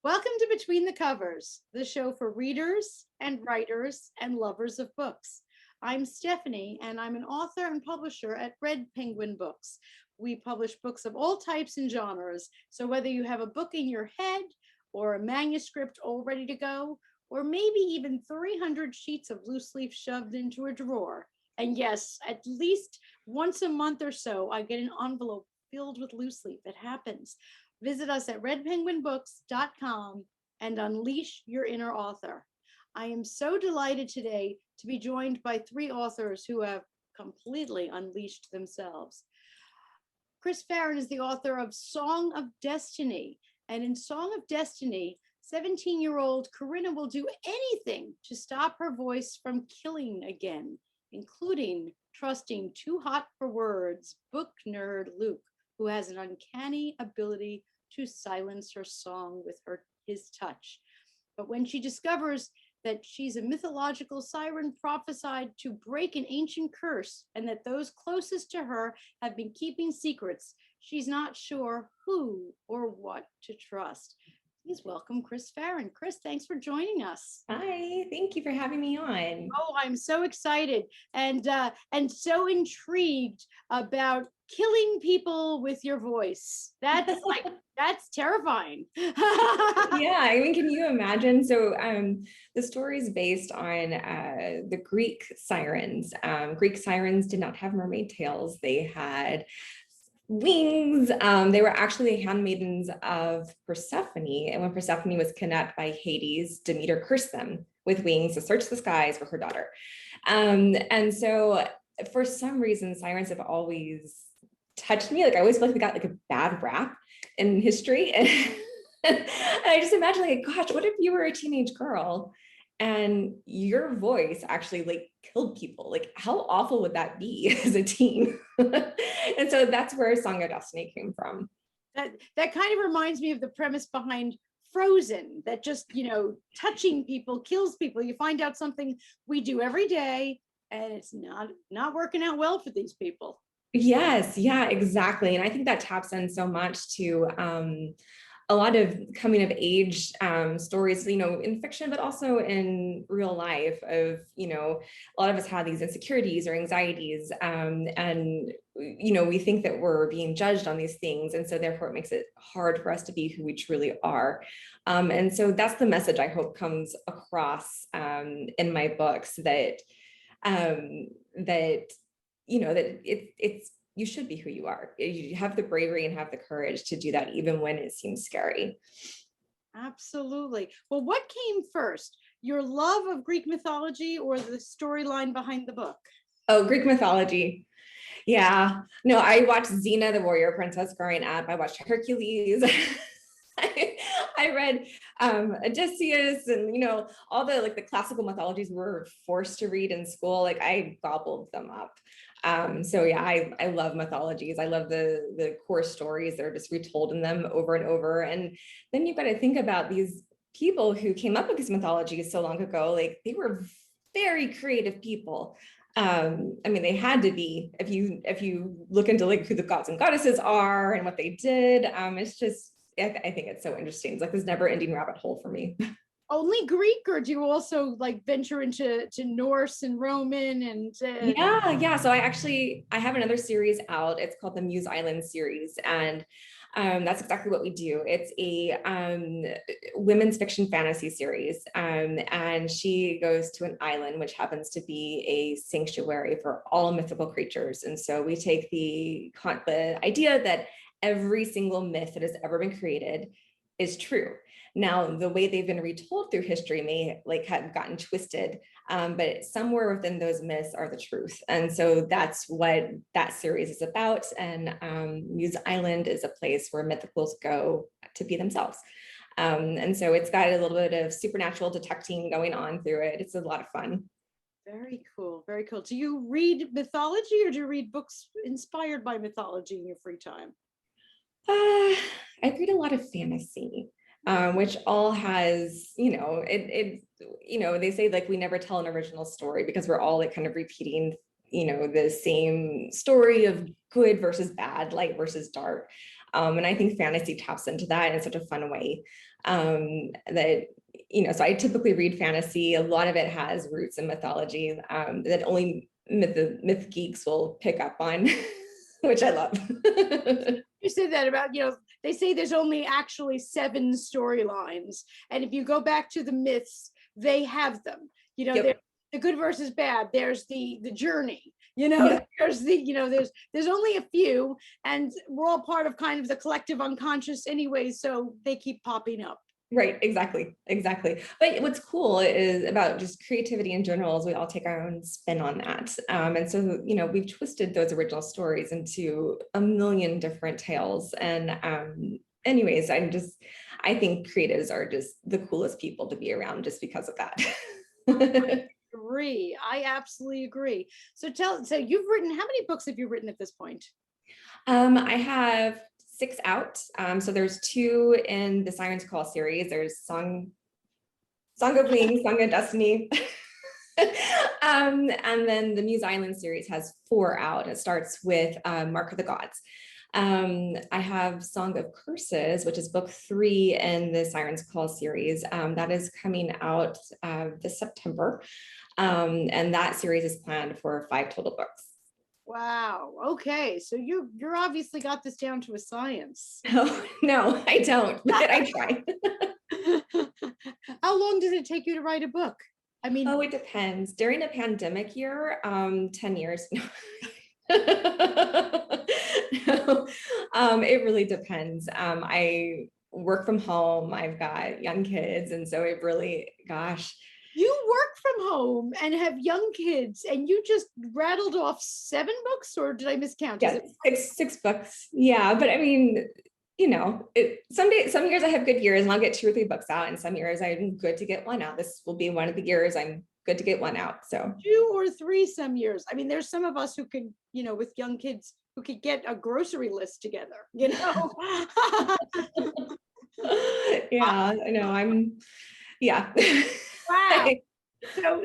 Welcome to Between the Covers, the show for readers and writers and lovers of books. I'm Stephanie, and I'm an author and publisher at Red Penguin Books. We publish books of all types and genres, so whether you have a book in your head or a manuscript all ready to go, or maybe even 300 sheets of loose leaf shoved into a drawer. And yes, at least once a month or so, I get an envelope filled with loose leaf. It happens. Visit us at redpenguinbooks.com and unleash your inner author. I am so delighted today to be joined by three authors who have completely unleashed themselves. Kris Faryn is the author of Song of Destiny. And in Song of Destiny, 17-year-old Corinna will do anything to stop her voice from killing again, including trusting too hot for words book nerd Luke, who has an uncanny ability to silence her song with his touch. But when she discovers that she's a mythological siren prophesied to break an ancient curse and that those closest to her have been keeping secrets, she's not sure who or what to trust. Please welcome Kris Faryn. Kris, thanks for joining us. Hi, thank you for having me on. Oh, I'm so excited and so intrigued about killing people with your voice. That's terrifying. Yeah, I mean, can you imagine? So the story is based on the Greek sirens. Greek sirens did not have mermaid tails. They had wings. They were actually the handmaidens of Persephone. And when Persephone was kidnapped by Hades, Demeter cursed them with wings to search the skies for her daughter. And so for some reason, sirens have always touched me. Like I always feel like we got like a bad rap in history. And I just imagine like, gosh, what if you were a teenage girl and your voice actually like killed people? Like how awful would that be as a teen? And so that's where Song of Destiny came from. That kind of reminds me of the premise behind Frozen, that just, touching people kills people. You find out something we do every day and it's not working out well for these people. Yes, yeah, exactly. And I think that taps in so much to a lot of coming of age stories, in fiction, but also in real life of, a lot of us have these insecurities or anxieties and, we think that we're being judged on these things. And so therefore it makes it hard for us to be who we truly are. And so that's the message I hope comes across in my books that, that it's you should be who you are. You have the bravery and have the courage to do that even when it seems scary. Absolutely. Well, what came first, your love of Greek mythology or the storyline behind the book? Oh, Greek mythology. Yeah. No, I watched Xena, the warrior princess growing up. I watched Hercules. I read Odysseus and, all the classical mythologies we were forced to read in school. Like I gobbled them up. So yeah, I love mythologies. I love the core stories that are just retold in them over and over. And then you've got to think about these people who came up with these mythologies so long ago. Like they were very creative people. I mean, they had to be, if you look into like who the gods and goddesses are and what they did, it's just, I think it's so interesting. It's like this never ending rabbit hole for me. Only Greek, or do you also like venture into Norse and Roman and Yeah. So I have another series out. It's called the Muse Island series, and that's exactly what we do. It's a women's fiction fantasy series, and she goes to an island which happens to be a sanctuary for all mythical creatures. And so we take the idea that every single myth that has ever been created is true. Now, the way they've been retold through history may have gotten twisted, but somewhere within those myths are the truth. And so that's what that series is about. And Muse Island is a place where mythicals go to be themselves. And so it's got a little bit of supernatural detecting going on through it. It's a lot of fun. Very cool. Very cool. Do you read mythology or do you read books inspired by mythology in your free time? I read a lot of fantasy. Which all has, they say like we never tell an original story because we're all like kind of repeating, the same story of good versus bad, light versus dark. And I think fantasy taps into that in such a fun way, that, you know, so I typically read fantasy. A lot of it has roots in mythology, that only myth geeks will pick up on, which I love. You said that about, they say there's only actually 7 storylines. And if you go back to the myths, they have them. Yep. The good versus bad. There's the journey. Yep. There's only a few, and we're all part of kind of the collective unconscious anyway, so they keep popping up. Right, exactly. But what's cool is about just creativity in general is we all take our own spin on that. And so, we've twisted those original stories into a million different tales. And anyways, I think creatives are just the coolest people to be around just because of that. I absolutely agree. So you've written, how many books have you written at this point? I have 6 out. So there's 2 in the Sirens Call series. There's Song of Wings, Song of Destiny. And then the Muse Island series has 4 out. It starts with Mark of the Gods. I have Song of Curses, which is book 3 in the Sirens Call series. That is coming out this September. And that series is planned for 5 total books. Wow. Okay. So you're obviously got this down to a science. No, I don't, but I try. How long does it take you to write a book? I mean, it depends. During a pandemic year, 10 years. It really depends. I work from home. I've got young kids. And so it really, gosh. You work from home and have young kids, and you just rattled off 7 books, or did I miscount? Yeah, 6 books. Yeah, but I mean, some years I have good years and I'll get 2 or 3 books out, and some years I'm good to get 1 out. This will be one of the years I'm good to get 1 out. So 2 or 3 some years. I mean, there's some of us who could, with young kids, who could get a grocery list together. Yeah, I know. Yeah. Wow.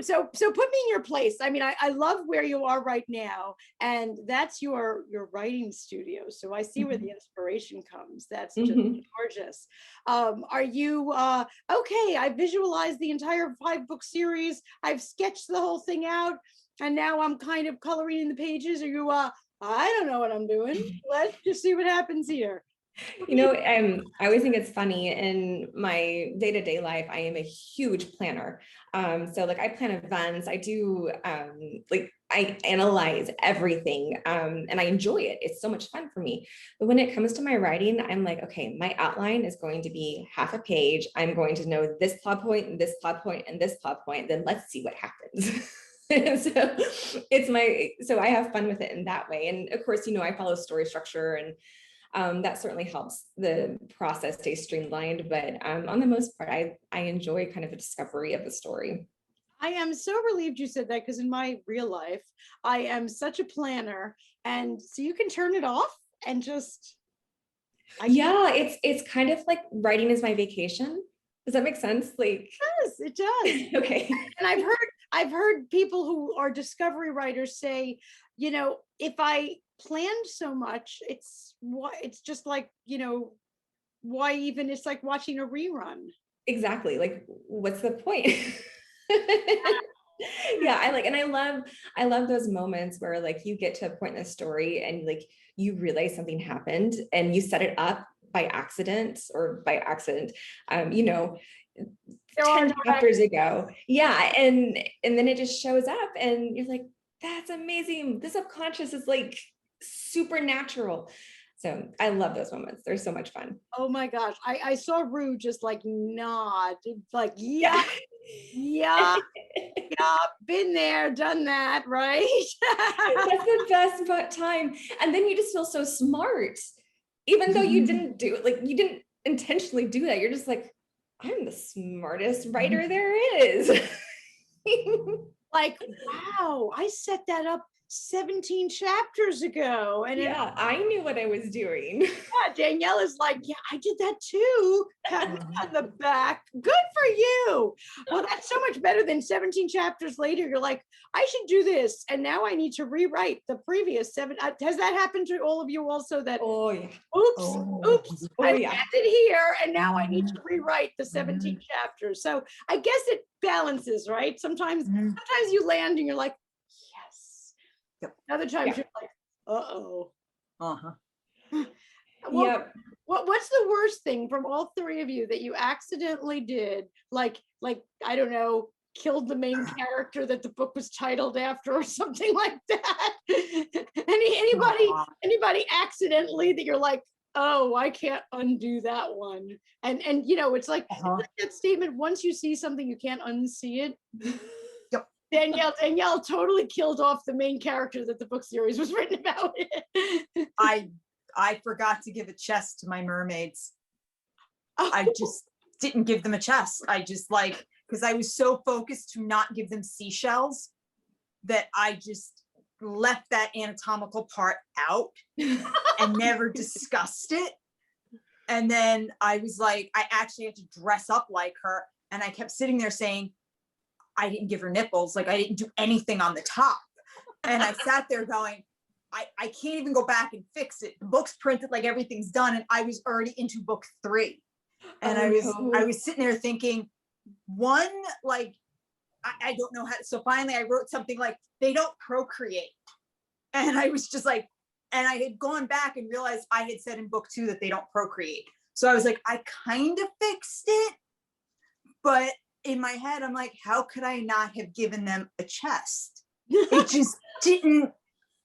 So put me in your place. I mean, I love where you are right now, and that's your writing studio. So I see where the inspiration comes. That's just gorgeous. Are you okay? I visualized the entire 5-book series. I've sketched the whole thing out, and now I'm kind of coloring in the pages. Are you I don't know what I'm doing. Let's just see what happens here. I always think it's funny in my day-to-day life, I am a huge planner. So like I plan events, I do, I analyze everything, and I enjoy it. It's so much fun for me. But when it comes to my writing, I'm like, okay, my outline is going to be half a page. I'm going to know this plot point and this plot point and this plot point. Then let's see what happens. And so I have fun with it in that way. And of course, I follow story structure, and that certainly helps the process stay streamlined. But on the most part, I enjoy kind of the discovery of the story. I am so relieved you said that, because in my real life, I am such a planner. And so you can turn it off and just. It's kind of like writing is my vacation. Does that make sense? Like, it does. Okay. And I've heard people who are discovery writers say, if I planned so much, it's just like, why even, it's like watching a rerun. Exactly. Like, what's the point? Yeah, I love those moments where like you get to a point in the story and like you realize something happened and you set it up by accident, 10 chapters ago. Yeah. And then it just shows up and you're like, that's amazing. The subconscious is like supernatural. So I love those moments. They're so much fun. Oh my gosh. I saw Rue just like nod, like, yeah, been there, done that, right? That's the best time. And then you just feel so smart, even though you didn't you didn't intentionally do that. You're just like, I'm the smartest writer there is. Like, wow, I set that up 17 chapters ago. And Yeah, I knew what I was doing. yeah, Danielle is like, yeah, I did that too. Pat me on the back. Good for you. Well, that's so much better than 17 chapters later. You're like, I should do this. And now I need to rewrite the previous 7. Has that happened to all of you also that, Oh yeah. oops, Oh I yeah. landed here and now I need to rewrite the 17 chapters. So I guess it balances, right? Sometimes you land and you're like, yes. Yep. Other times you're like, uh-oh. Yep. What's the worst thing from all 3 of you that you accidentally did? Like I don't know, killed the main character that the book was titled after or something like that. Anybody accidentally that you're like, oh, I can't undo that one. And you know, it's like that statement, once you see something, you can't unsee it. Yep. Danielle totally killed off the main character that the book series was written about. I forgot to give a chest to my mermaids. I just didn't give them a chest. I just because I was so focused to not give them seashells that I just left that anatomical part out and never discussed it. And then I was like, I actually had to dress up like her. And I kept sitting there saying, I didn't give her nipples. Like I didn't do anything on the top. And I sat there going, I can't even go back and fix it. The book's printed, like everything's done. And I was already into book 3. And I was sitting there thinking, one, like, I don't know how. So finally I wrote something like, they don't procreate. And I was just like, and I had gone back and realized I had said in book 2 that they don't procreate. So I was like, I kind of fixed it. But in my head, I'm like, how could I not have given them a chest? It just didn't,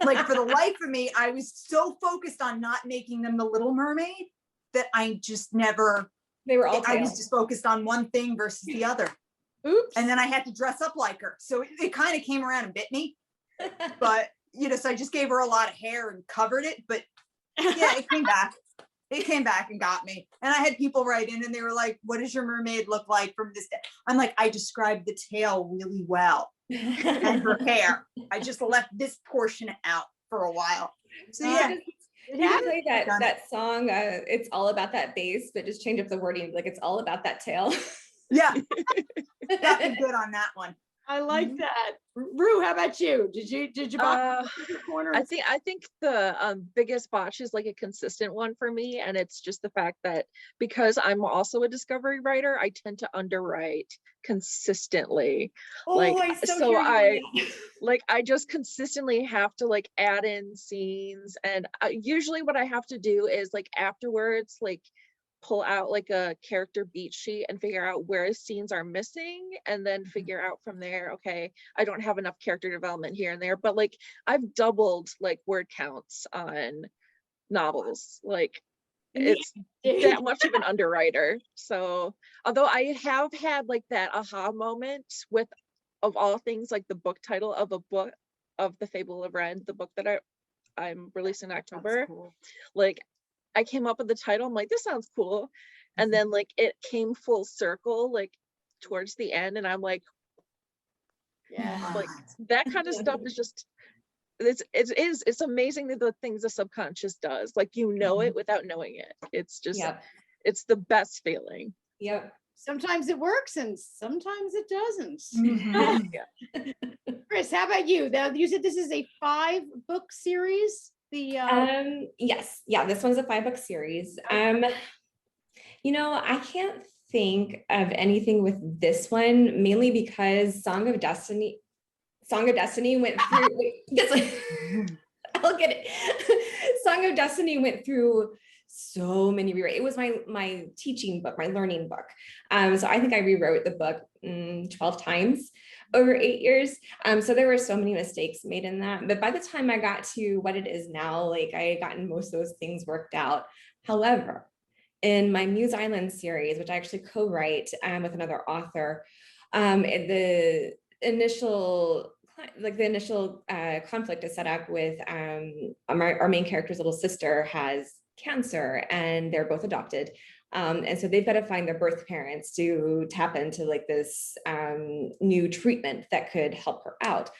like, for the life of me, I was so focused on not making them the Little Mermaid that I just never, they were all I was just focused on one thing versus the other. Oops. And then I had to dress up like her. So it kind of came around and bit me. But, you know, so I just gave her a lot of hair and covered it. But yeah, it came back. It came back and got me. And I had people write in and they were like, what does your mermaid look like from this day? I'm like, I described the tail really well and her hair. I just left this portion out for a while. So yeah. You can play that song, it's all about that bass, but just change up the wording, like it's all about that tail. Yeah. Got me good on that one. I like that. Rue, how about you? Did you box your corner? I think the biggest botch is like a consistent one for me, and it's just the fact that because I'm also a discovery writer, I tend to underwrite consistently. I just consistently have to like add in scenes, and usually what I have to do is like afterwards, like pull out like a character beat sheet and figure out where scenes are missing, and then figure out from there, okay, I don't have enough character development here and there, but like I've doubled like word counts on novels. Like it's that much of an underwriter. So although I have had like that aha moment with, of all things, like the book title of a book of The Fable of Ren, the book that I'm releasing in October. Cool. Like I came up with the title, I'm like, this sounds cool. And then like it came full circle like towards the end, and I'm like, yeah, like that kind of stuff is just, it's amazing the things the subconscious does. Like, you know, it without knowing it. It's just, it's the best feeling. Yep. Sometimes it works and sometimes it doesn't. Yeah. Kris, how about you? You said this is a 5-book series. Yes, yeah, this one's a 5-book series. You know, I can't think of anything with this one, mainly because Song of Destiny went through I'll get it. Song of Destiny went through so many rewrites. It was my teaching book, my learning book. So I think I rewrote the book 12 times over 8 years. So there were so many mistakes made in that. But by the time I got to what it is now, like I had gotten most of those things worked out. However, in my Muse Island series, which I actually co-write with another author, the initial conflict is set up with our main character's little sister has cancer, and they're both adopted. And so they've got to find their birth parents to tap into like this new treatment that could help her out.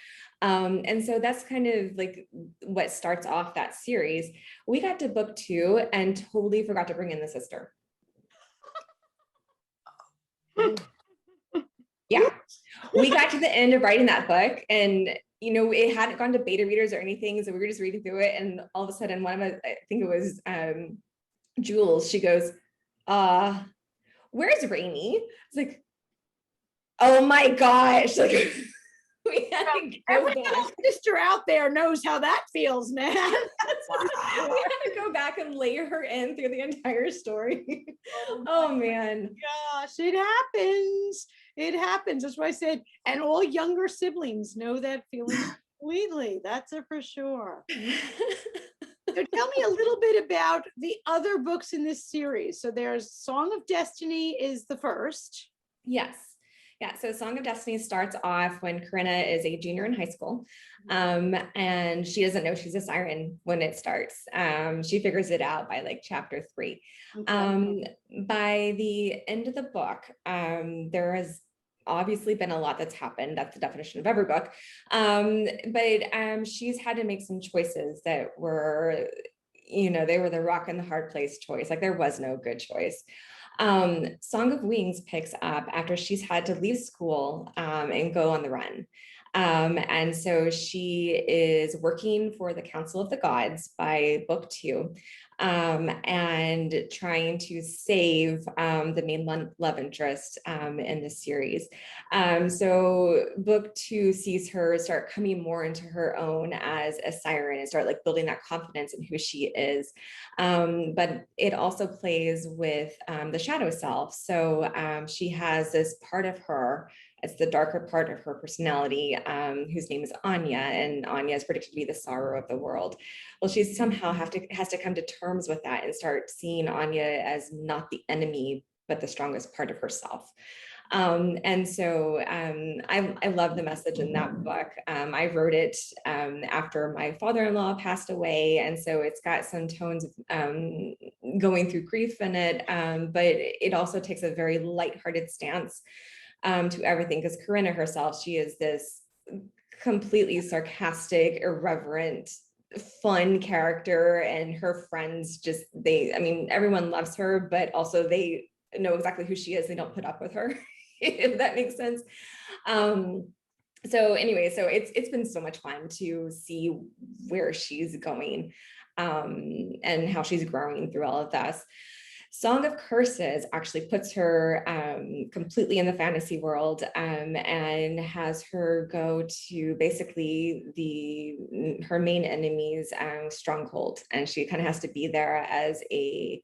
And so that's kind of like what starts off that series. We got to book 2 and totally forgot to bring in the sister. Yeah, we got to the end of writing that book, and it hadn't gone to beta readers or anything, so we were just reading through it, and all of a sudden one of us, I think it was Jules, she goes, where's Rainey? It's like, oh my gosh, like we had to go Every back. sister out there knows how that feels, man. We had to go back and lay her in through the entire story. Oh man. Gosh, it happens. It happens. That's why I said, and all younger siblings know that feeling completely. That's it for sure. So tell me a little bit about the other books in this series. So there's Song of Destiny is the first. Yes. Yeah. So Song of Destiny starts off when Corinna is a junior in high school. And she doesn't know she's a siren when it starts. She figures it out by like chapter 3. Okay. By the end of the book, there has obviously been a lot that's happened. That's the definition of every book. But she's had to make some choices that were, they were the rock and the hard place choice. Like there was no good choice. Song of Wings picks up after she's had to leave school and go on the run. And so she is working for the Council of the Gods by book 2, and trying to save the main love interest in the series. So book 2 sees her start coming more into her own as a siren and start like building that confidence in who she is. But it also plays with the shadow self. So she has this part of her, it's the darker part of her personality, whose name is Anya, and Anya is predicted to be the sorrow of the world. Well, she somehow has to come to terms with that and start seeing Anya as not the enemy, but the strongest part of herself. And so I love the message in that book. I wrote it after my father-in-law passed away. And so it's got some tones of going through grief in it, but it also takes a very lighthearted stance to everything, because Corinna herself, she is this completely sarcastic, irreverent, fun character, and her friends just, everyone loves her, but also they know exactly who she is. They don't put up with her, if that makes sense. So anyway, so it's been so much fun to see where she's going and how she's growing through all of this. Song of Curses actually puts her completely in the fantasy world, and has her go to basically her main enemy's stronghold, and she kind of has to be there as a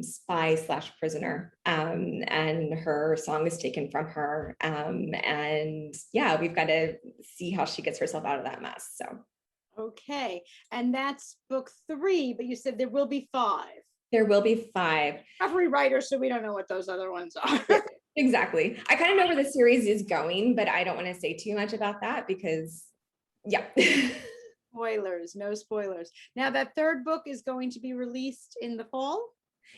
spy / prisoner, and her song is taken from her, and yeah, we've got to see how she gets herself out of that mess. So Okay, and that's book 3, but you said there will be 5. there will be 5. Every writer, so we don't know what those other ones are. Exactly. I kind of know where the series is going, but I don't want to say too much about that because, yeah. Spoilers, no spoilers. Now that 3rd book is going to be released in the fall?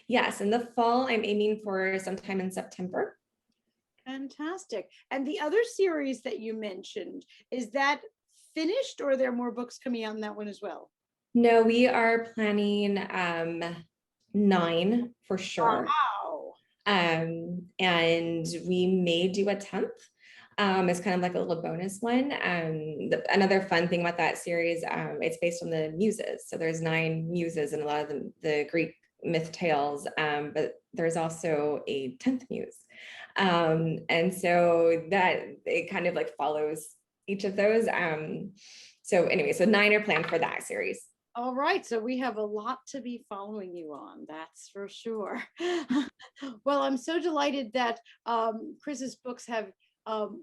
Yes, in the fall, I'm aiming for sometime in September. Fantastic. And the other series that you mentioned, is that finished, or are there more books coming out in that one as well? No, we are planning 9 for sure. Wow. And we may do a 10th. It's kind of like a little bonus one. Another fun thing about that series, it's based on the muses. So there's 9 muses in a lot of the Greek myth tales, but there's also a 10th muse. And so that it kind of like follows each of those. So anyway, so 9 are planned for that series. All right, so we have a lot to be following you on, that's for sure. Well, I'm so delighted that Kris's books have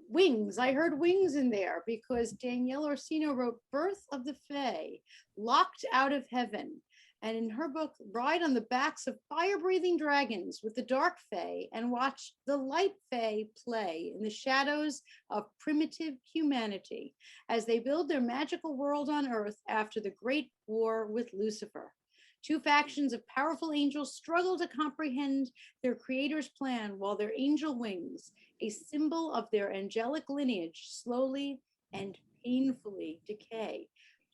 wings. I heard wings in there because Danielle Orsino wrote Birth of the Fae, Locked Out of Heaven. And in her book, ride on the backs of fire-breathing dragons with the dark fae and watch the light fae play in the shadows of primitive humanity as they build their magical world on Earth after the Great War with Lucifer. 2 factions of powerful angels struggle to comprehend their creator's plan while their angel wings, a symbol of their angelic lineage, slowly and painfully decay.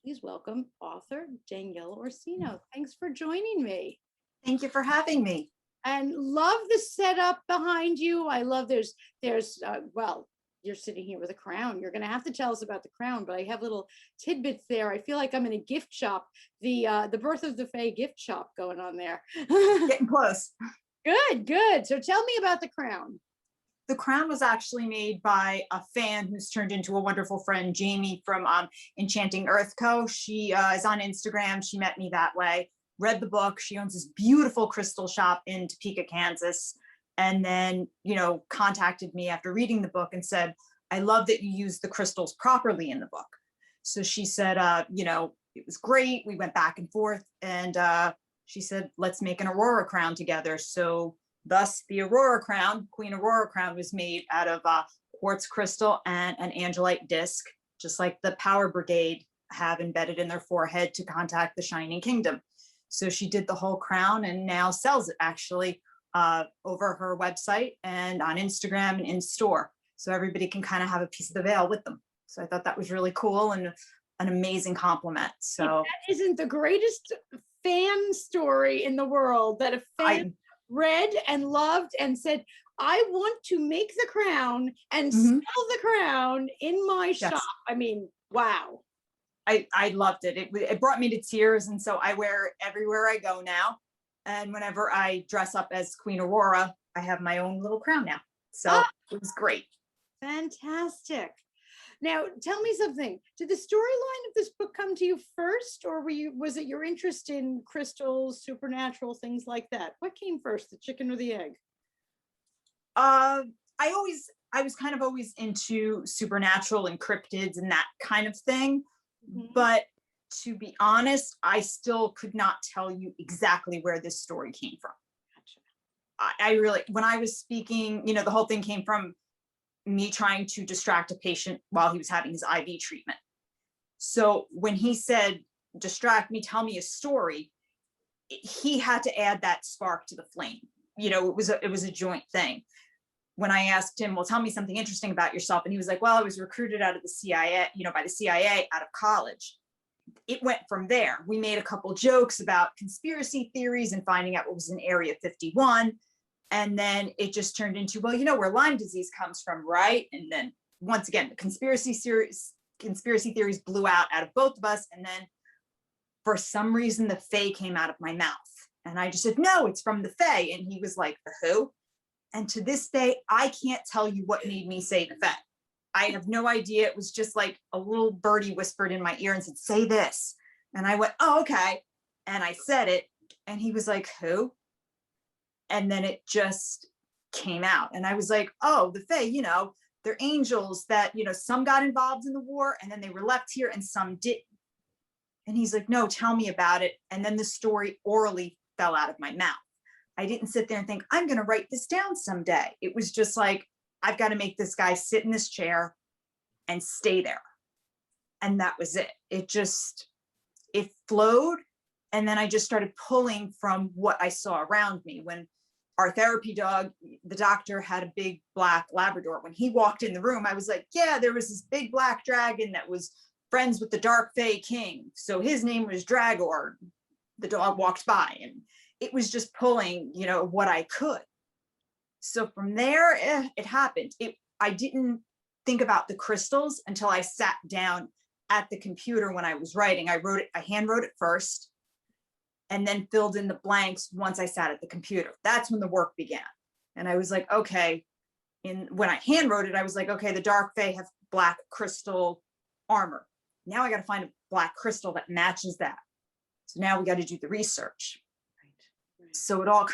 Please welcome author Danielle Orsino. Thanks for joining me. Thank you for having me. And love the setup behind you. I love well, you're sitting here with a crown. You're going to have to tell us about the crown, but I have little tidbits there. I feel like I'm in a gift shop, the Birth of the Fae gift shop going on there. Getting close. Good. So tell me about the crown. The crown was actually made by a fan who's turned into a wonderful friend, Jamie from Enchanting Earth Co. She is on Instagram. She met me that way, read the book. She owns this beautiful crystal shop in Topeka, Kansas. And then, contacted me after reading the book and said, I love that you use the crystals properly in the book. So she said, it was great. We went back and forth, and she said, let's make an Aurora crown together. So thus the Aurora crown, Queen Aurora crown, was made out of quartz crystal and an angelite disc, just like the Power Brigade have embedded in their forehead to contact the Shining Kingdom. So she did the whole crown and now sells it actually over her website and on Instagram and in store. So everybody can kind of have a piece of the veil with them. So I thought that was really cool and an amazing compliment. So that isn't the greatest fan story in the world, that a fan read and loved and said, I want to make the crown and sell the crown in my shop. I mean, wow. I loved it. It brought me to tears. And so I wear it everywhere I go now. And whenever I dress up as Queen Aurora, I have my own little crown now. So it was great. Fantastic. Now, tell me something. Did the storyline of this book come to you first, or was it your interest in crystals, supernatural, things like that? What came first, the chicken or the egg? I was kind of always into supernatural and cryptids and that kind of thing. But to be honest, I still could not tell you exactly where this story came from. Gotcha. I really, when I was speaking, the whole thing came from me trying to distract a patient while he was having his IV treatment. So when he said, distract me, tell me a story, he had to add that spark to the flame. It was a joint thing. When I asked him, well, tell me something interesting about yourself. And he was like, well, I was recruited out of the CIA, by the CIA out of college. It went from there. We made a couple jokes about conspiracy theories and finding out what was in Area 51. And then it just turned into, well, where Lyme disease comes from, right? And then once again, the conspiracy theories blew out of both of us. And then for some reason, the Fae came out of my mouth. And I just said, no, it's from the Fae. And he was like, the who? And to this day, I can't tell you what made me say the Fae. I have no idea. It was just like a little birdie whispered in my ear and said, say this. And I went, oh, okay. And I said it. And he was like, who? And then it just came out. And I was like, oh, the Fae, they're angels that, some got involved in the war and then they were left here and some didn't. And he's like, no, tell me about it. And then the story orally fell out of my mouth. I didn't sit there and think, I'm going to write this down someday. It was just like, I've got to make this guy sit in this chair and stay there. And that was it. It flowed. And then I just started pulling from what I saw around me. When our therapy dog, the doctor, had a big black Labrador. When he walked in the room, I was like, yeah, there was this big black dragon that was friends with the Dark Fae King. So his name was Dragor. The dog walked by, and it was just pulling, what I could. So from there, it happened. I didn't think about the crystals until I sat down at the computer when I was writing. I hand wrote it first, and then filled in the blanks once I sat at the computer. That's when the work began. And I was like, okay. When I hand wrote it, I was like, okay, the Dark Fae have black crystal armor. Now I got to find a black crystal that matches that. So now we got to do the research. Right. So it all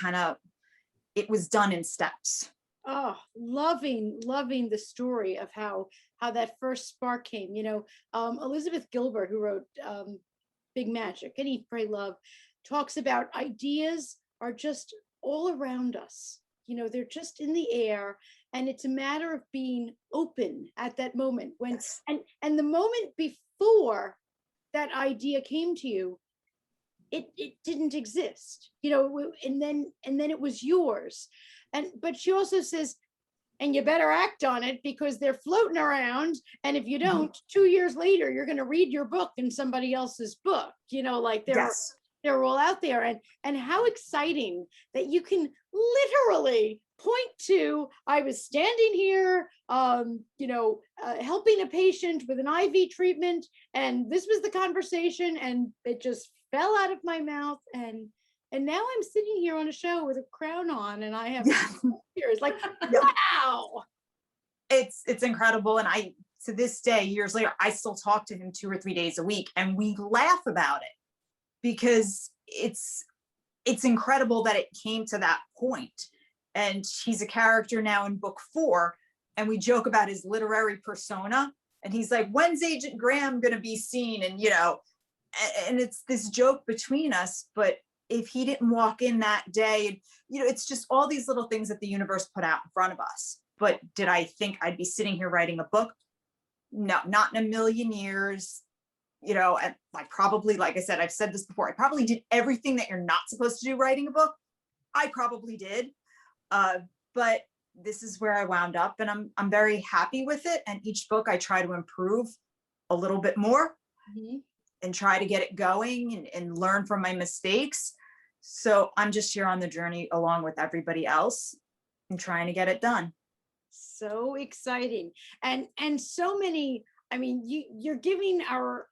it was done in steps. Oh, loving the story of how that first spark came. Elizabeth Gilbert, who wrote Big Magic and Eat, Pray, Love, talks about ideas are just all around us. They're just in the air, and it's a matter of being open at that moment when, yes. and the moment before that idea came to you, it didn't exist, and then it was yours. But she also says, and you better act on it because they're floating around. And if you don't, 2 years later, you're going to read your book in somebody else's book, like Yes. they're all out there. And how exciting that you can literally point to, I was standing here, helping a patient with an IV treatment, and this was the conversation, and it just fell out of my mouth, and now I'm sitting here on a show with a crown on, and I have tears. Like, wow. It's incredible. And I, to this day, years later, I still talk to him 2 or 3 days a week, and we laugh about it because it's incredible that it came to that point. And he's a character now in book 4, and we joke about his literary persona. And he's like, when's Agent Graham going to be seen? And, and it's this joke between us. But if he didn't walk in that day, it's just all these little things that the universe put out in front of us. But did I think I'd be sitting here writing a book? No, not in a million years. And I probably, like I said, I've said this before, I probably did everything that you're not supposed to do writing a book. I probably did. But this is where I wound up, and I'm very happy with it. And each book I try to improve a little bit more and try to get it going and learn from my mistakes. So I'm just here on the journey along with everybody else and trying to get it done. So exciting. And so many, I mean, you're giving our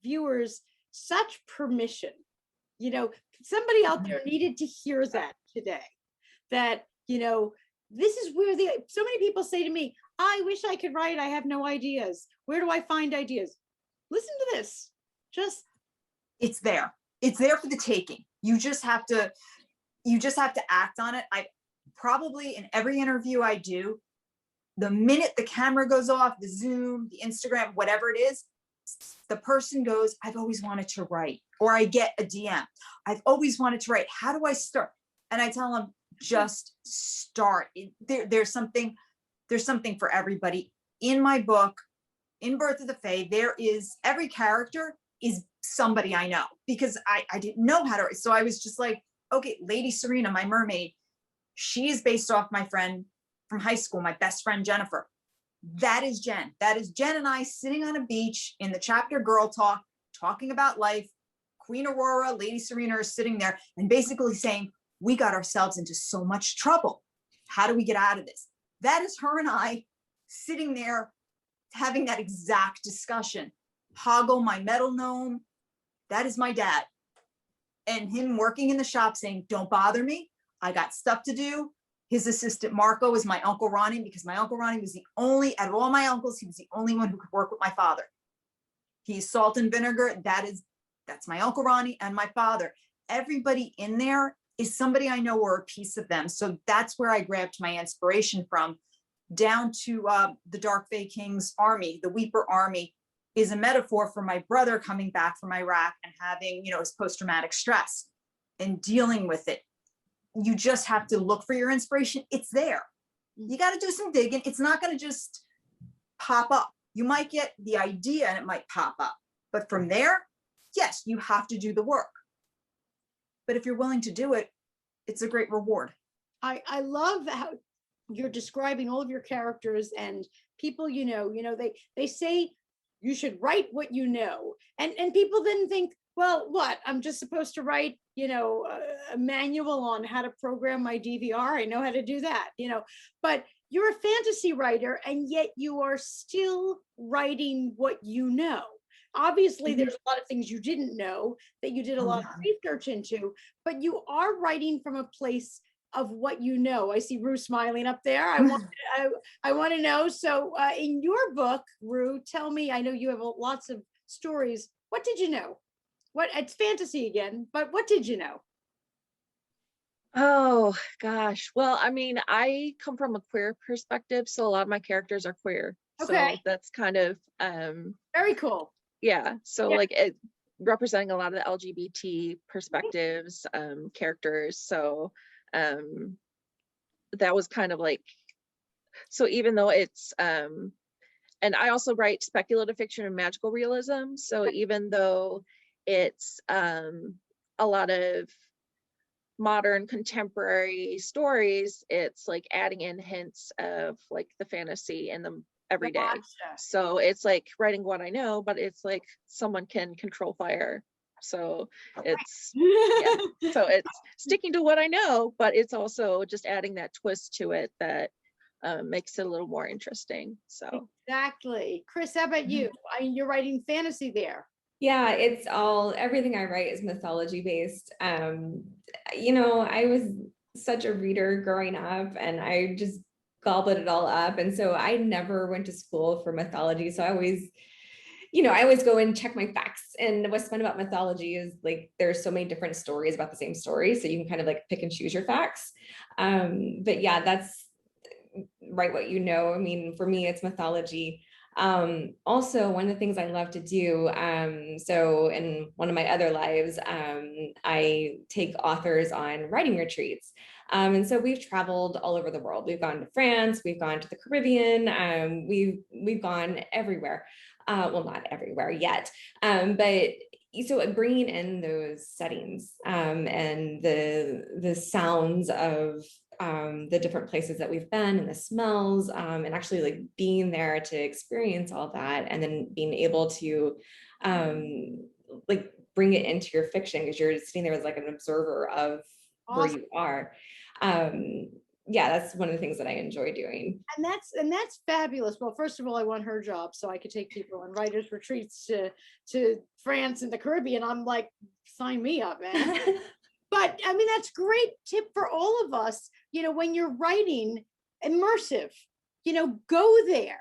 viewers such permission. Somebody out there needed to hear that today, that, this is where so many people say to me, I wish I could write. I have no ideas. Where do I find ideas? Listen to this. It's there. It's there for the taking. You just have to act on it. I probably, in every interview I do, the minute the camera goes off, the Zoom, the Instagram, whatever it is, the person goes, I've always wanted to write. Or I get a DM. I've always wanted to write. How do I start? And I tell them, just start. There's something for everybody. In my book, in Birth of the Fae, every character is somebody I know, because I didn't know how to write. So I was just like, okay, Lady Serena, my mermaid, she is based off my friend from high school, my best friend, Jennifer. That is Jen. That is Jen and I sitting on a beach in the chapter Girl Talk, talking about life. Queen Aurora, Lady Serena are sitting there and basically saying, we got ourselves into so much trouble. How do we get out of this? That is her and I sitting there having that exact discussion. Hoggle, my metal gnome, that is my dad. And him working in the shop saying, don't bother me. I got stuff to do. His assistant Marco is my Uncle Ronnie, because my Uncle Ronnie was out of all my uncles, he was the only one who could work with my father. He's salt and vinegar. That's my Uncle Ronnie and my father. Everybody in there is somebody I know or a piece of them. So that's where I grabbed my inspiration from, down to the Dark Fae King's army. The Weeper army is a metaphor for my brother coming back from Iraq and having, his post-traumatic stress and dealing with it. You just have to look for your inspiration. It's there. You got to do some digging. It's not going to just pop up. You might get the idea and it might pop up. But from there, yes, you have to do the work. But if you're willing to do it, it's a great reward. I love how you're describing all of your characters and people, they say you should write what you know. And people then think, well, what? I'm just supposed to write, a manual on how to program my DVR. I know how to do that, but you're a fantasy writer, and yet you are still writing what you know. Obviously, there's a lot of things you didn't know that you did a lot of research into, but you are writing from a place of what you know. I see Rue smiling up there. I want to know. So in your book, Rue, tell me, I know you have lots of stories. What did you know? It's fantasy again, but what did you know? Oh gosh. Well, I mean, I come from a queer perspective, so a lot of my characters are queer. Okay. So that's kind of very cool. Yeah. So like it representing a lot of the LGBT perspectives, characters. So that was kind of like, so even though it's and I also write speculative fiction and magical realism. So even though it's a lot of modern contemporary stories, it's like adding in hints of like the fantasy in them every day. Gotcha. So it's like writing what I know, but it's like someone can control fire. So it's so it's sticking to what I know, but it's also just adding that twist to it that makes it a little more interesting. So Exactly. Kris, how about you? You're writing fantasy there. Yeah, it's all, everything I write is mythology based. You know, I was such a reader growing up and I just gobbled it all up. And so I never went to school for mythology. So I always, you know, I always go and check my facts. And what's fun about mythology is like there's so many different stories about the same story. So you can kind of like pick and choose your facts. But yeah, that's write what you know. I mean, for me, it's mythology. Also, one of the things I love to do, so in one of my other lives, I take authors on writing retreats. And so we've traveled all over the world. We've gone to France, we've gone to the Caribbean, we've gone everywhere. Well, not everywhere yet, but so bringing in those settings and the sounds of the different places that we've been and the smells and actually like being there to experience all that and then being able to like bring it into your fiction because you're sitting there as like an observer of where you are. Yeah, that's one of the things that I enjoy doing. And that's fabulous. Well, first of all, I want her job so I could take people on writers retreats to France and the Caribbean. I'm like, sign me up, man. But I mean, that's great tip for all of us. You know, when you're writing immersive, you know, go there,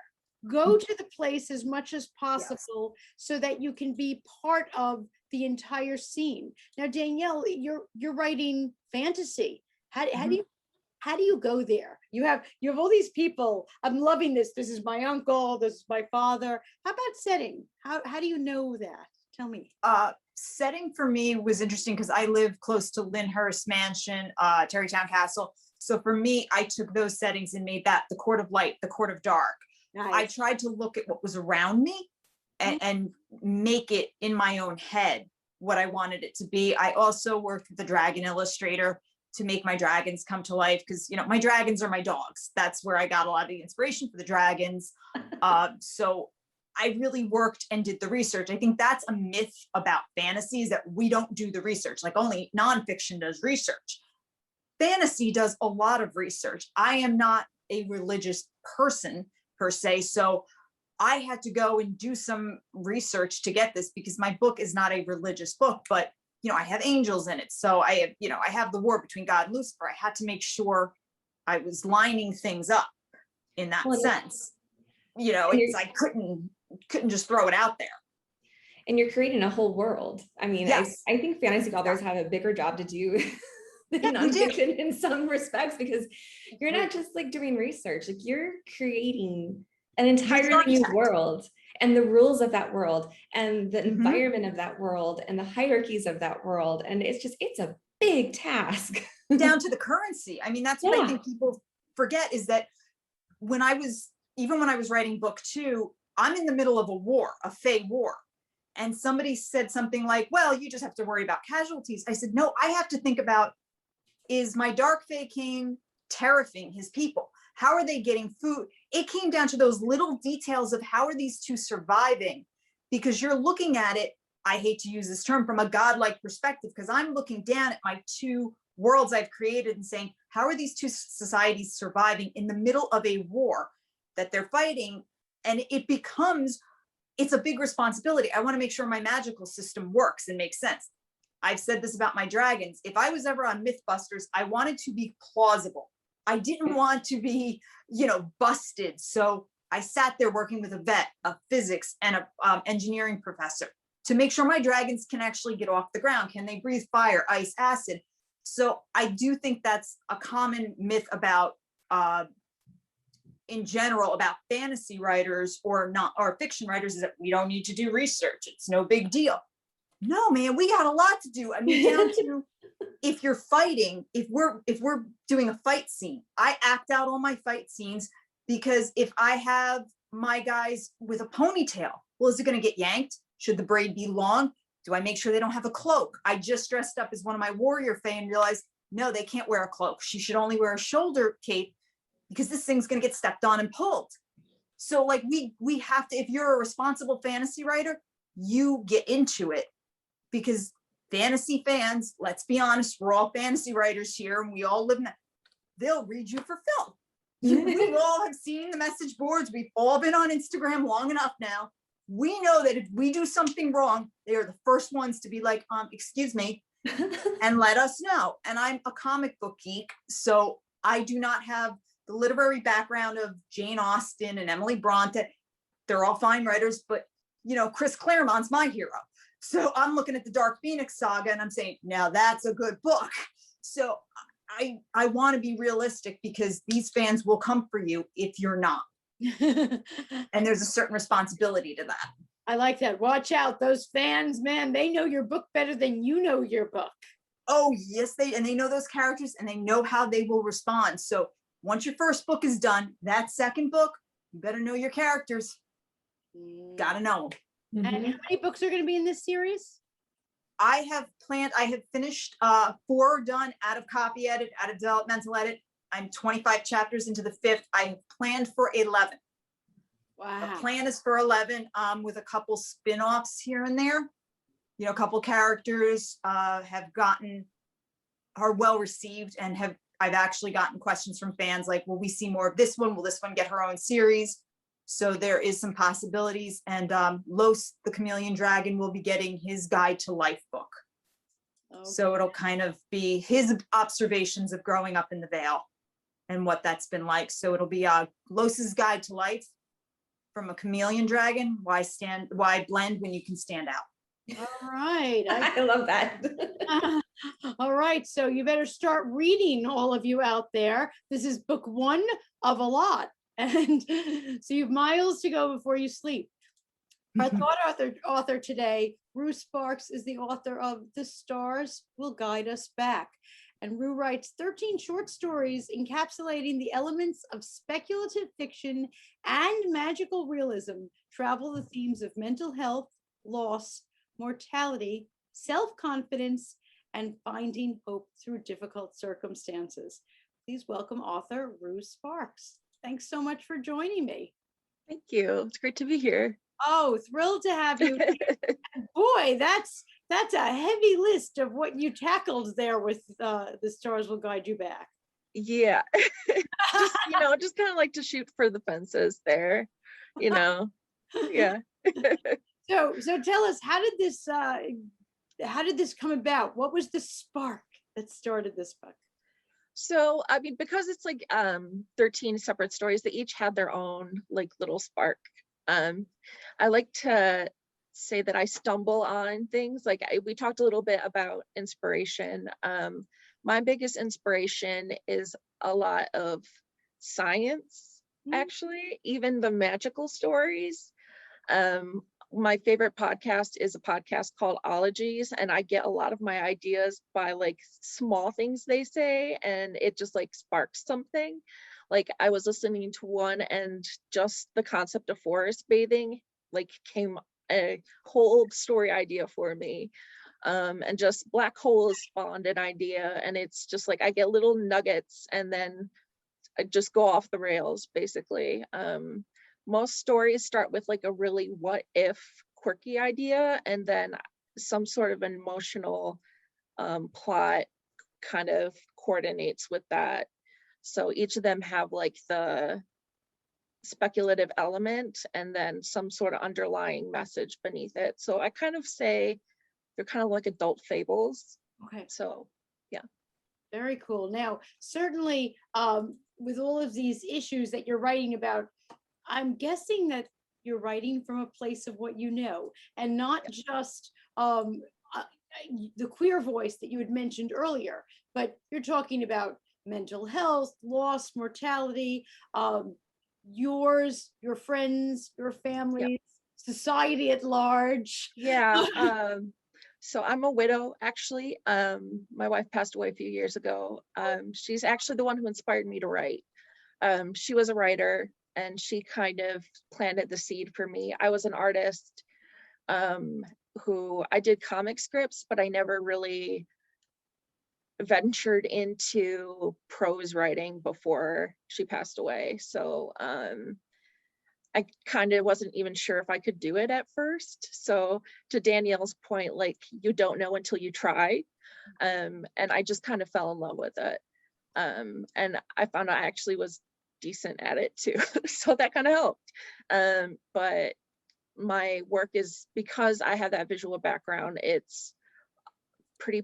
go to the place as much as possible so that you can be part of the entire scene. Now, Danielle, you're writing fantasy. How do you go there? You have all these people. I'm loving this. This is my uncle. This is my father. How about setting? How do you know that? Tell me. Setting for me was interesting because I live close to Lyndhurst Mansion, Terrytown Castle. So for me, I took those settings and made that the Court of Light, the Court of Dark. Nice. I tried to look at what was around me and make it in my own head what I wanted it to be. I also worked with the dragon illustrator to make my dragons come to life because, you know, my dragons are my dogs. That's where I got a lot of the inspiration for the dragons. So I really worked and did the research. I think that's a myth about fantasy is that we don't do the research, like only nonfiction does research. Fantasy does a lot of research. I am not a religious person per se, so I had to go and do some research to get this because my book is not a religious book, but you know, I have angels in it. So I have, you know, I have the war between God and Lucifer. I had to make sure I was lining things up in that sense. You know, it's I couldn't just throw it out there. And you're creating a whole world. I mean, yes. I think fantasy authors have a bigger job to do than nonfiction in some respects because you're not just like doing research, like you're creating an entirely new world and the rules of that world and the environment of that world and the hierarchies of that world. And it's a big task. Down to the currency. I mean, that's what I think people forget is that when I was writing book 2, I'm in the middle of a war, a Fey war. And somebody said something like, well, you just have to worry about casualties. I said, no, I have to think about, is my Dark Fey King tariffing his people? How are they getting food? It came down to those little details of how are these two surviving? Because you're looking at it, I hate to use this term, from a godlike perspective, because I'm looking down at my two worlds I've created and saying, how are these two societies surviving in the middle of a war that they're fighting? And it's a big responsibility. I want to make sure my magical system works and makes sense. I've said this about my dragons. If I was ever on Mythbusters, I wanted to be plausible. I didn't want to be, busted. So I sat there working with a vet, a physics, and a engineering professor to make sure my dragons can actually get off the ground. Can they breathe fire, ice, acid? So I do think that's a common myth about, in general, about fantasy writers or fiction writers, is that we don't need to do research. It's no big deal. No, man, we got a lot to do. I mean, down to if you're fighting, if we're doing a fight scene, I act out all my fight scenes, because if I have my guys with a ponytail, well, is it going to get yanked? Should the braid be long? Do I make sure they don't have a cloak? I just dressed up as one of my warrior fae and realized no, they can't wear a cloak. She should only wear a shoulder cape because this thing's going to get stepped on and pulled. So like we have to, if you're a responsible fantasy writer, you get into it, because fantasy fans, let's be honest, we're all fantasy writers here and we all live in that. They'll read you for film. We all have seen the message boards. We've all been on Instagram long enough now. We know that if we do something wrong, they are the first ones to be like, excuse me, and let us know. And I'm a comic book geek, so I do not have the literary background of Jane Austen and Emily Bronte. They're all fine writers, but you know, Chris Claremont's my hero. So I'm looking at the Dark Phoenix saga and I'm saying, now that's a good book. So I want to be realistic, because these fans will come for you if you're not. And there's a certain responsibility to that. I like that. Watch out. Those fans, man, they know your book better than you know your book. Oh, yes, they know those characters and they know how they will respond. So once your first book is done, that second book, you better know your characters. Gotta know them. And how many books are going to be in this series? I have finished 4 done out of copy edit, out of developmental edit. I'm 25 chapters into the 5th. I have planned for 11. Wow. The plan is for 11, with a couple spin-offs here and there. You know, a couple characters are well received, and I've actually gotten questions from fans like, will we see more of this one? Will this one get her own series? So there is some possibilities. And Los, the Chameleon Dragon, will be getting his Guide to Life book. Okay. So it'll kind of be his observations of growing up in the Vale and what that's been like. So it'll be Los's Guide to Life from a chameleon dragon. Why blend when you can stand out? All right. I love that. All right. So you better start reading, all of you out there. This is book 1 of a lot. And so you have miles to go before you sleep. Our thought author today, Rue Sparks, is the author of The Stars Will Guide Us Back. And Rue writes 13 short stories encapsulating the elements of speculative fiction and magical realism, travel the themes of mental health, loss, mortality, self-confidence, and finding hope through difficult circumstances. Please welcome author Rue Sparks. Thanks so much for joining me. Thank you. It's great to be here. Oh, thrilled to have you. Boy, that's a heavy list of what you tackled there with The Stars Will Guide You Back. Yeah. just kind of like to shoot for the fences there, Yeah. So tell us, how did this come about? What was the spark that started this book? So, I mean, because it's like 13 separate stories, they each had their own like little spark. I like to say that I stumble on things. Like we talked a little bit about inspiration. My biggest inspiration is a lot of science, actually, even the magical stories. My favorite podcast is a podcast called Ologies, and I get a lot of my ideas by like small things they say, and it just like sparks something. Like I was listening to one, and just the concept of forest bathing like came a whole story idea for me. And just black holes spawned an idea, and it's just like I get little nuggets and then I just go off the rails basically. Most stories start with like a really what if quirky idea, and then some sort of emotional plot kind of coordinates with that. So each of them have like the speculative element and then some sort of underlying message beneath it. So I kind of say they're kind of like adult fables. Okay. So yeah. Very cool. Now, certainly with all of these issues that you're writing about, I'm guessing that you're writing from a place of what you know, and not just the queer voice that you had mentioned earlier, but you're talking about mental health, loss, mortality, yours, your friends, your family, society at large. Yeah. So I'm a widow, actually. My wife passed away a few years ago. She's actually the one who inspired me to write. She was a writer, and she kind of planted the seed for me. I was an artist who I did comic scripts, but I never really ventured into prose writing before she passed away. So I kind of wasn't even sure if I could do it at first. So to Danielle's point, like, you don't know until you try. And I just kind of fell in love with it. And I found I actually was decent at it too. So that kind of helped. But my work is, because I have that visual background, it's pretty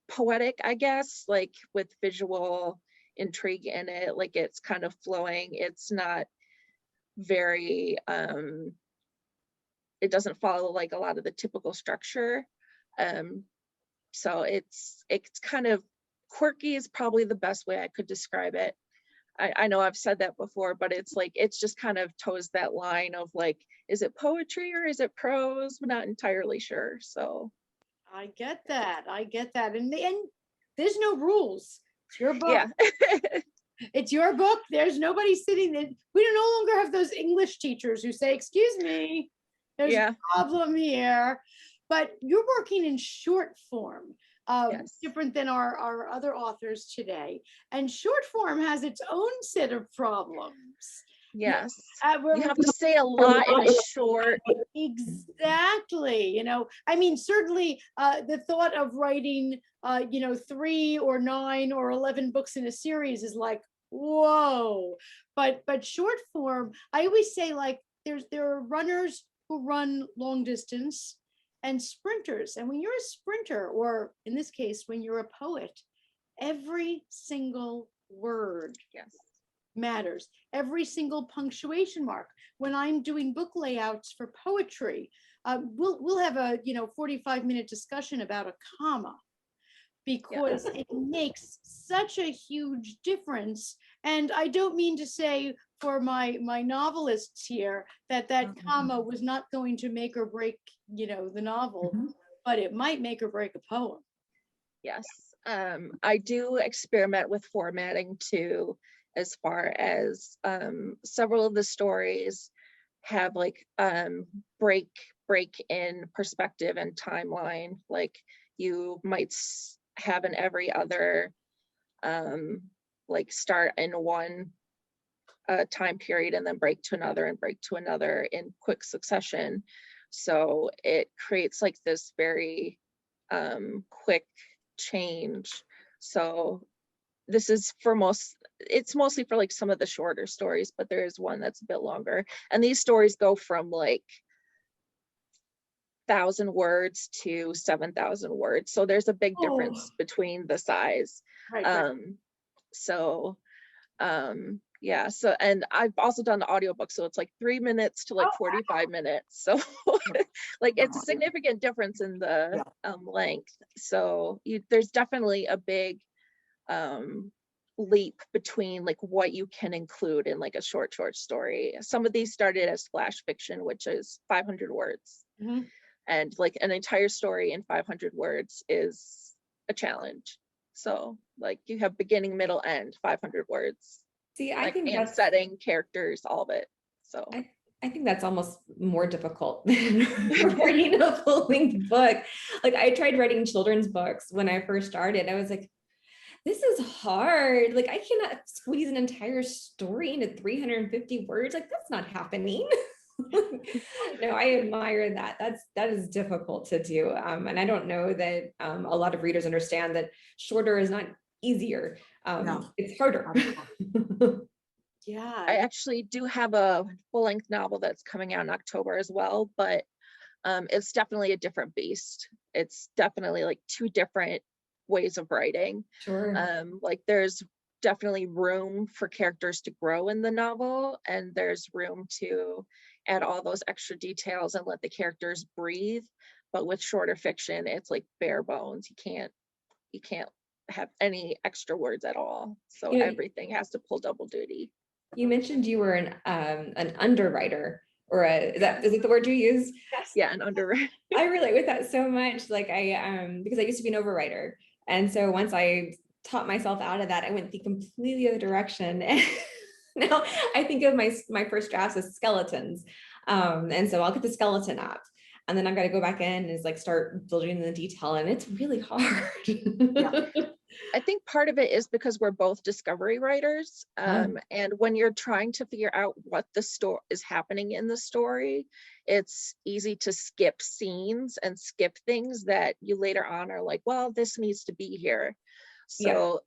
poetic, I guess, like with visual intrigue in it. Like, it's kind of flowing. It's not very, it doesn't follow like a lot of the typical structure. So it's kind of quirky is probably the best way I could describe it. I know I've said that before, but it's like, it's just kind of toes that line of like, is it poetry or is it prose? We're not entirely sure. So I get that. And there's no rules. It's your book. yeah. It's your book. There's nobody sitting there. We no longer have those English teachers who say, excuse me, there's Yeah. a problem here. But you're working in short form, Yes. different than our other authors today. And short form has its own set of problems. Yes. We're- You have to say a lot in a short. Exactly. You know, I mean, certainly the thought of writing, 3 or 9 or 11 books in a series is like, whoa. But short form, I always say, like, there are runners who run long distance and sprinters. And when you're a sprinter, or in this case, when you're a poet, every single word Yes. matters. Every single punctuation mark. When I'm doing book layouts for poetry, we'll have a 45-minute discussion about a comma, because it makes such a huge difference. And I don't mean to say for my novelists here that comma was not going to make or break the novel, but it might make or break a poem. Yes. I do experiment with formatting too, as far as several of the stories have like break in perspective and timeline. Like, you might have in every other like start in one time period and then break to another and break to another in quick succession. So it creates like this very quick change. So this is it's mostly for like some of the shorter stories, but there is one that's a bit longer. And these stories go from like 1,000 words to 7,000 words. So there's a big difference between the size. Right. Yeah. So, and I've also done the audiobook, so it's like 3 minutes to like 45 minutes. So like, it's a significant difference in the length. So there's definitely a big leap between like what you can include in like a short story. Some of these started as flash fiction, which is 500 words. And like an entire story in 500 words is a challenge. So like, you have beginning, middle, end, 500 words. See, I like, think and that's setting, characters, all of it. So I think that's almost more difficult than writing a full-length book. Like, I tried writing children's books when I first started. I was like, this is hard. Like, I cannot squeeze an entire story into 350 words. Like, that's not happening. No, I admire that. That is difficult to do. And I don't know that a lot of readers understand that shorter is not easier. No. It's harder. Yeah. I actually do have a full-length novel that's coming out in October as well, but it's definitely a different beast. It's definitely like 2 different ways of writing. Sure. Like, there's definitely room for characters to grow in the novel, and there's room to add all those extra details and let the characters breathe. But with shorter fiction, it's like bare bones. You can't have any extra words at all. So everything has to pull double duty. You mentioned you were an underwriter, or is it the word you use? Yes. Yeah, an underwriter. I relate with that so much. Like, because I used to be an overwriter, and so once I taught myself out of that, I went the completely other direction. And now I think of my first drafts as skeletons, and so I'll get the skeleton up, and then I've got to go back in and like start building the detail, and it's really hard. I think part of it is because we're both discovery writers. And when you're trying to figure out what the story is happening in the story, it's easy to skip scenes and skip things that you later on are like, well, this needs to be here. So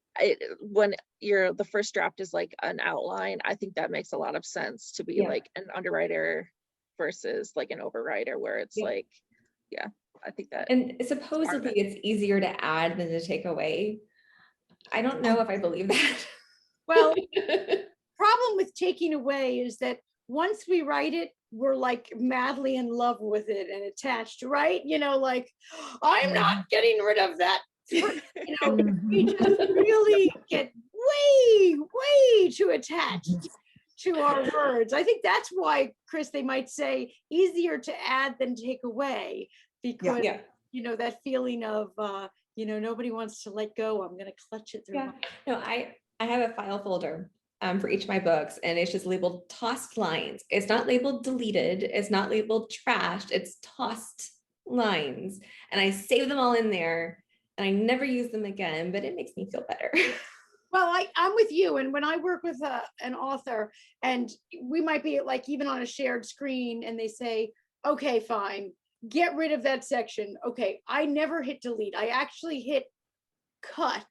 when the first draft is like an outline, I think that makes a lot of sense to be like an underwriter versus like an overwriter, where it's like, I think that. And supposedly it's easier to add than to take away. I don't know if I believe that. Well, problem with taking away is that once we write it, we're like madly in love with it and attached, right? You know, like, I'm not getting rid of that. You know, we just really get way too attached to our words. I think that's why, Kris, they might say easier to add than take away, because you know, that feeling of you know, nobody wants to let go. I'm going to clutch it through. No, I have a file folder for each of my books, and it's just labeled tossed lines. It's not labeled deleted. It's not labeled trashed. It's tossed lines. And I save them all in there, and I never use them again, but it makes me feel better. Well, I'm with you. And when I work with an author, and we might be like even on a shared screen, and they say, okay, fine, get rid of that section. Okay, I never hit delete. I actually hit cut.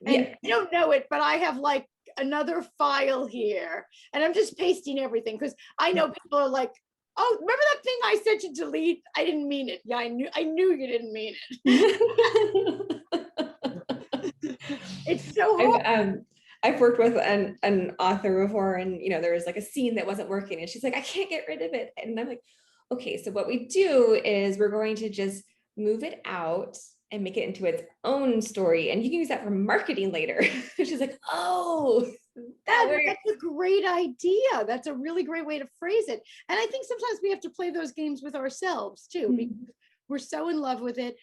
And you don't know it, but I have like another file here, and I'm just pasting everything, because I know people are like, oh, remember that thing I said to delete? I didn't mean it. Yeah, I knew you didn't mean it. It's so hard. I've worked with an author before, and you know, there was like a scene that wasn't working, and she's like, I can't get rid of it. And I'm like, okay, so what we do is we're going to just move it out and make it into its own story, and you can use that for marketing later. She's like, oh, that's a great idea. That's a really great way to phrase it. And I think sometimes we have to play those games with ourselves too, because we're so in love with it.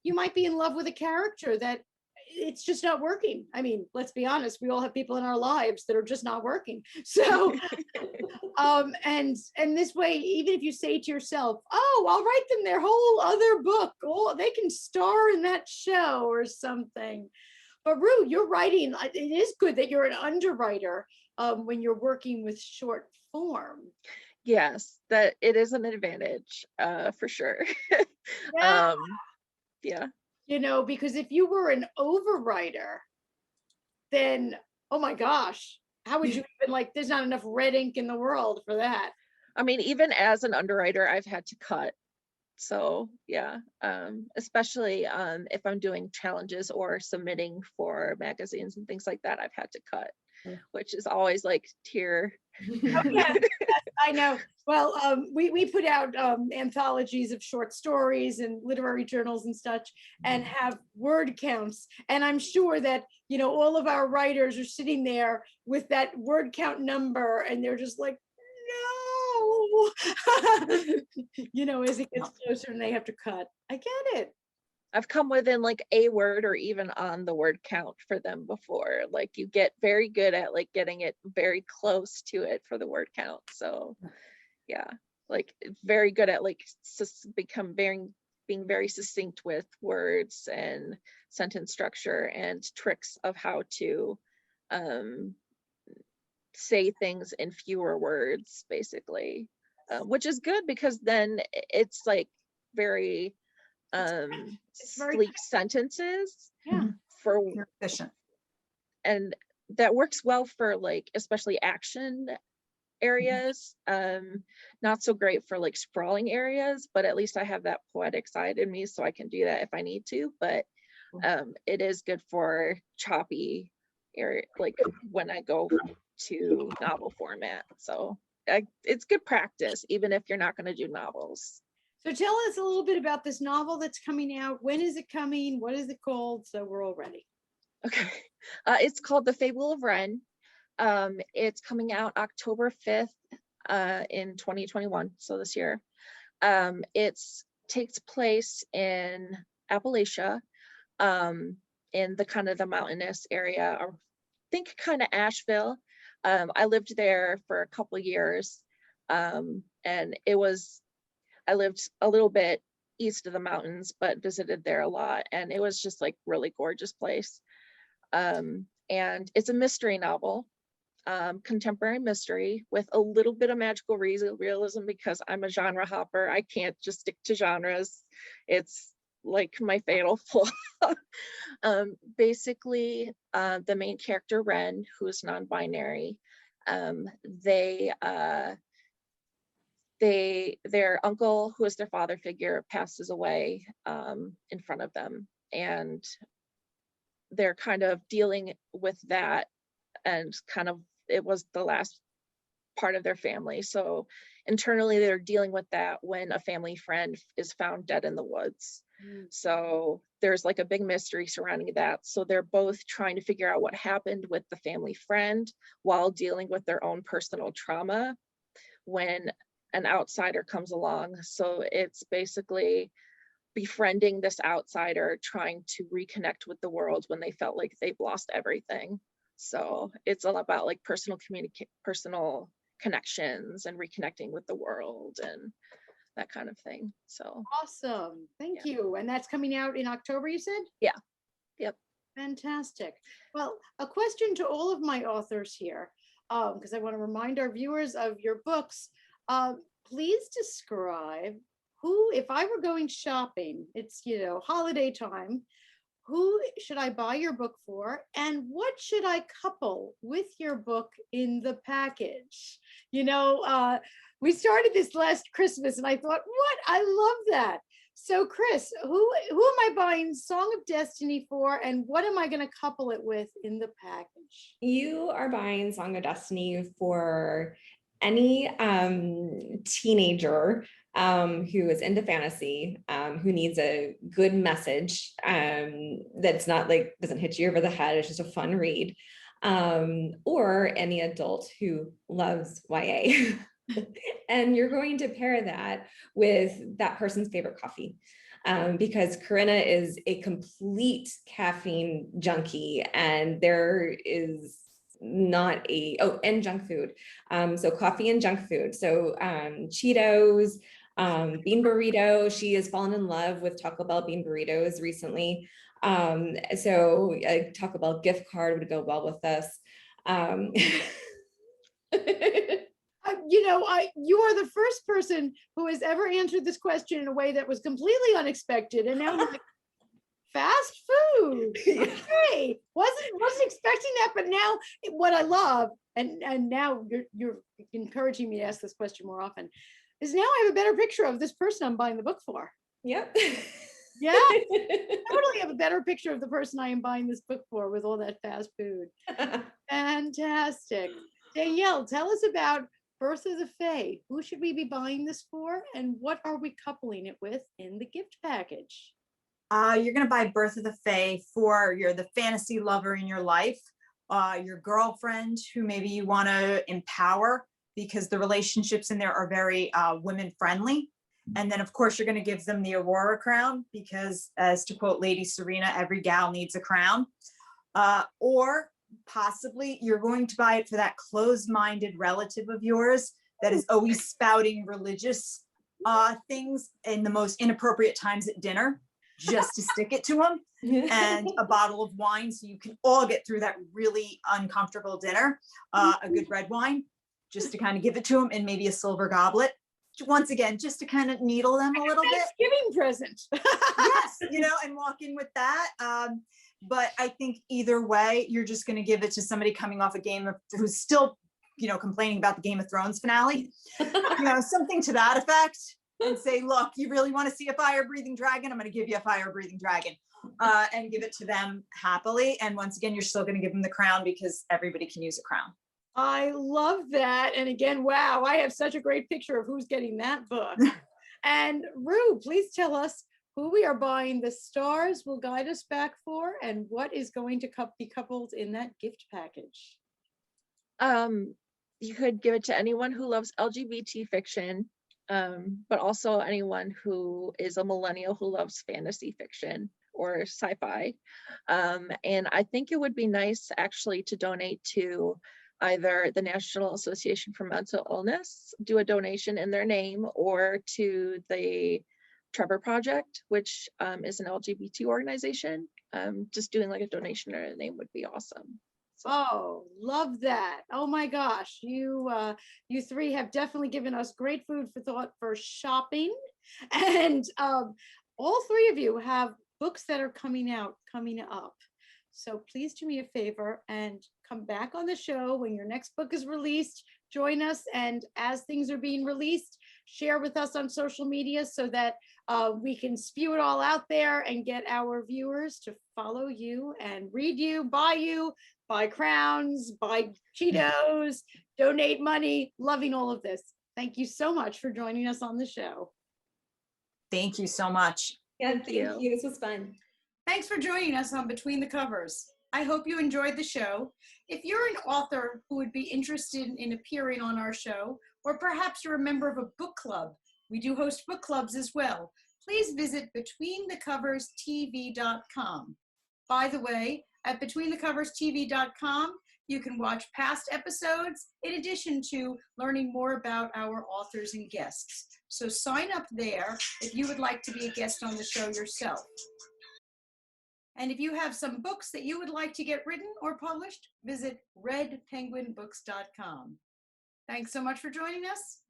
You might be in love with a character that it's just not working. I mean, let's be honest, we all have people in our lives that are just not working. So, and this way, even if you say to yourself, oh, I'll write them their whole other book, oh, they can star in that show or something. But Rue, you're writing, it is good that you're an underwriter when you're working with short form. Yes, that it is an advantage for sure. Yeah. You know, because if you were an overwriter, then, oh my gosh, how would you even, like, there's not enough red ink in the world for that. I mean, even as an underwriter, I've had to cut. So yeah, especially if I'm doing challenges or submitting for magazines and things like that, I've had to cut, which is always like tear. Oh, yeah, I know. Well, we put out anthologies of short stories and literary journals and such, and have word counts. And I'm sure that, you know, all of our writers are sitting there with that word count number, and they're just like, no, you know, as it gets closer and they have to cut. I get it. I've come within like a word or even on the word count for them before. Like you get very good at like getting it very close to it for the word count. So yeah, like very good at like being very succinct with words and sentence structure and tricks of how to say things in fewer words, basically, which is good because then it's like very sleek sentences for efficient, and that works well for like especially action areas, not so great for like sprawling areas, but at least I have that poetic side in me, so I can do that if I need to. But it is good for choppy area, like when I go to novel format. So it's good practice even if you're not going to do novels. So tell us a little bit about this novel that's coming out. When is it coming? What is it called? So we're all ready. Okay. It's called The Fable of Wren. It's coming out October 5th in 2021, so this year. It takes place in Appalachia, in the kind of the mountainous area, or think kind of Asheville. I lived there for a couple of years, and I lived a little bit east of the mountains, but visited there a lot, and it was just like really gorgeous place. And it's a mystery novel, contemporary mystery with a little bit of magical realism, because I'm a genre hopper. I can't just stick to genres. It's like my fatal flaw. Basically, the main character, Ren, who is non-binary, their uncle, who is their father figure, passes away in front of them, and they're kind of dealing with that, and kind of, it was the last part of their family, so internally they're dealing with that when a family friend is found dead in the woods. So there's like a big mystery surrounding that, so they're both trying to figure out what happened with the family friend while dealing with their own personal trauma when an outsider comes along. So it's basically befriending this outsider, trying to reconnect with the world when they felt like they've lost everything. So it's all about like personal connections and reconnecting with the world and that kind of thing. So Awesome. Thank Yeah. you. And that's coming out in October, you said? Yeah. Yep. Fantastic. Well, a question to all of my authors here, because I want to remind our viewers of your books. Please describe who, if I were going shopping, it's, holiday time, who should I buy your book for? And what should I couple with your book in the package? We started this last Christmas and I thought, what? I love that. So Kris, who am I buying Song of Destiny for, and what am I going to couple it with in the package? You are buying Song of Destiny for any teenager who is into fantasy, who needs a good message that's not like, doesn't hit you over the head, it's just a fun read, or any adult who loves YA. And you're going to pair that with that person's favorite coffee. Because Corinna is a complete caffeine junkie, and there is not and junk food. So coffee and junk food. So Cheetos, bean burrito. She has fallen in love with Taco Bell bean burritos recently. So a Taco Bell gift card would go well with this. You are the first person who has ever answered this question in a way that was completely unexpected. And now I'm like, fast food. Okay. Wasn't expecting that, but now what I love, and now you're encouraging me to ask this question more often, is now I have a better picture of this person I'm buying the book for. Yep. Yeah. Totally have a better picture of the person I am buying this book for with all that fast food. Fantastic. Danielle, tell us about Birth of the Fae. Who should we be buying this for, and what are we coupling it with in the gift package? You're going to buy Birth of the Fae for the fantasy lover in your life, your girlfriend who maybe you want to empower, because the relationships in there are very women friendly. And then of course you're going to give them the Aurora crown, because as to quote Lady Serena, every gal needs a crown. Or possibly you're going to buy it for that closed-minded relative of yours that is always spouting religious things in the most inappropriate times at dinner, just to stick it to them, and a bottle of wine so you can all get through that really uncomfortable dinner. A good red wine, just to kind of give it to them, and maybe a silver goblet. Once again, just to kind of needle them a little bit. Thanksgiving present. Yes, and walk in with that. But I think either way, you're just going to give it to somebody coming off who's still, complaining about the Game of Thrones finale, something to that effect, and say, look, you really want to see a fire-breathing dragon? I'm going to give you a fire-breathing dragon, and give it to them happily. And once again, you're still going to give them the crown, because everybody can use a crown. I love that. And again, wow, I have such a great picture of who's getting that book. And Rue, please tell us who we are buying The Stars Will Guide Us Back for, and what is going to be coupled in that gift package. You could give it to anyone who loves LGBT fiction, but also anyone who is a millennial who loves fantasy fiction or sci-fi. And I think it would be nice actually to donate to either the National Association for Mental Illness, do a donation in their name, or to the Trevor Project, which is an LGBT organization. Just doing like a donation or a name would be awesome. So. Oh, love that. Oh my gosh. You three have definitely given us great food for thought for shopping. And all three of you have books that are coming up. So please do me a favor and come back on the show when your next book is released. Join us, and as things are being released, share with us on social media so that we can spew it all out there and get our viewers to follow you and read you, buy crowns, buy Cheetos, donate money. Loving all of this. Thank you so much for joining us on the show. Thank you so much. Yeah, Thank thank you. you. This was fun. Thanks for joining us on Between the Covers. I hope you enjoyed the show. If you're an author who would be interested in appearing on our show, or perhaps you're a member of a book club, we do host book clubs as well, please visit betweenthecoverstv.com. By the way, at betweenthecoverstv.com, you can watch past episodes in addition to learning more about our authors and guests. So sign up there if you would like to be a guest on the show yourself. And if you have some books that you would like to get written or published, visit redpenguinbooks.com. Thanks so much for joining us.